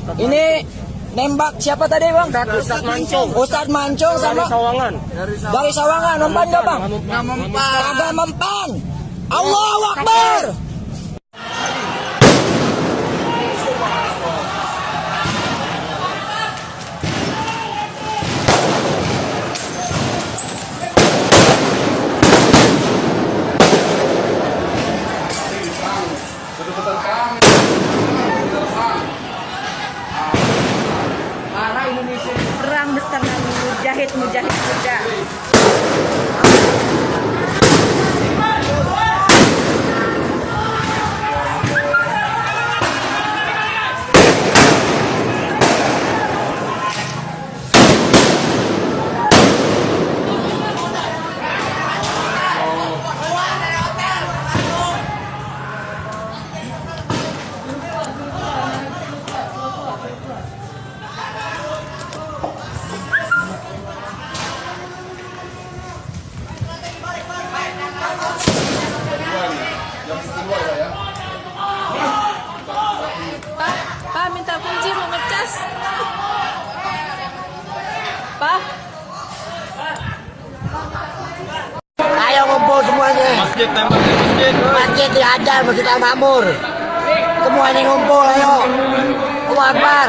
Ini nembak siapa tadi bang? Ustadz Mancung. Ustadz Mancung sama Dari Sawangan. dari Sawangan. Mempan nggak bang? Nggak mempan. Kagak mempan. Allahu Akbar. Perang bersama mujahid muda. Pak, minta kunci mau ngecas. Pak. Ayo ngumpul semuanya. Masjid tembak di masjid. Masjid dihajar, Masjid Al Makmur. Semuanya ngumpul, ayo. Allahu Akbar.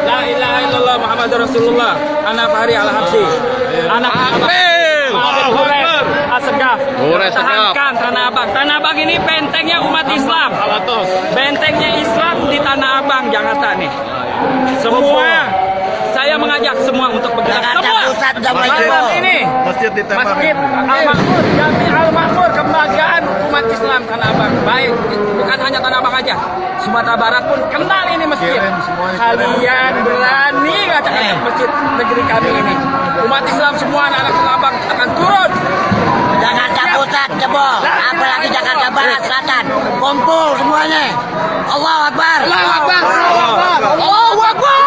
La ilaha illallah Muhammadur Rasulullah. Anak Fahri Al-Habsyi. Anak Hurair Asegaf. Tahankan Tanah Abang. Tanah Abang ini bentengnya umat Islam. Bentengnya Islam di Tanah Abang, Jakarta nih. Semua saya mengajak semua untuk bergerak. Semua malam ini Masjid ditembak. Masjid Al-Makmur, Jami Al-Makmur, kebahagiaan umat Islam Tanah Abang. Baik, bukan hanya Tanah Abang aja, Sumatera Barat pun kenal ini masjid. Kalian berani ngacak-ngacak masjid negeri kami ini. Umat Islam semua anak-anak Tanah Abang akan turun. Jakarta Pusat jebol, apalagi Jakarta Barat Selatan. Kumpul semuanya. Allahu Akbar. Allahu Akbar. Allahu Akbar.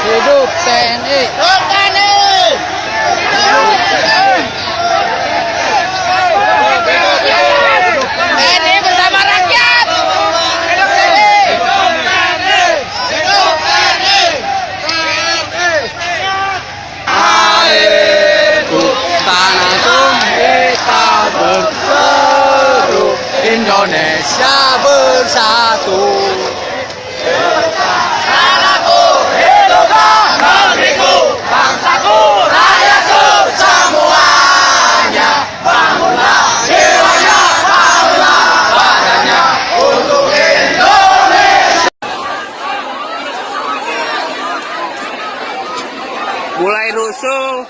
Hidup TNI. TNI bersama rakyat. Hidup TNI. Airku tanahku kita berseru, Indonesia bersatu. Bangsaku, rakyatku, semuanya bangunlah jiwanya, bangunlah badannya untuk Indonesia. Mulai rusuh,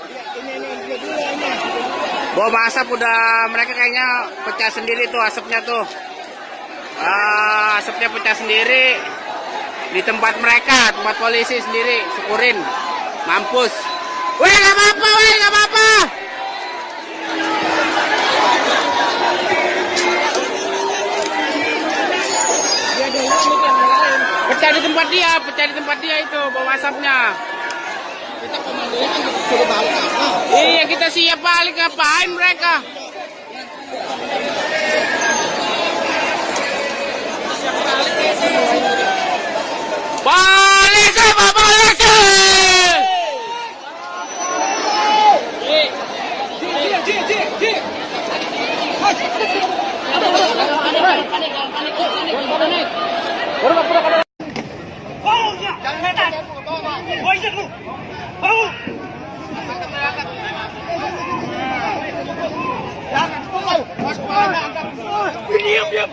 bom asap udah mereka kayaknya pecah sendiri tuh asapnya tuh. Asapnya pecah sendiri di tempat mereka, tempat polisi sendiri, syukurin. Mampus. Weh, gak apa-apa, weh, gak apa-apa. Pecah di tempat dia itu, bawa asapnya. Iya, kita siap balik, ngapain mereka? Balik, sama balik! Diam.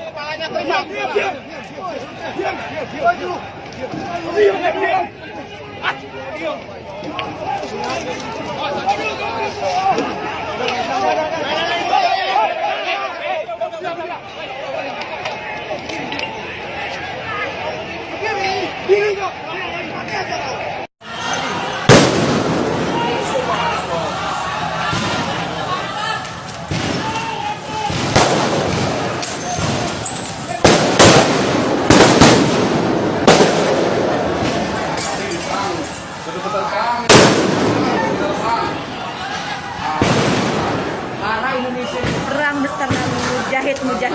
Perang bersama mujahid muda.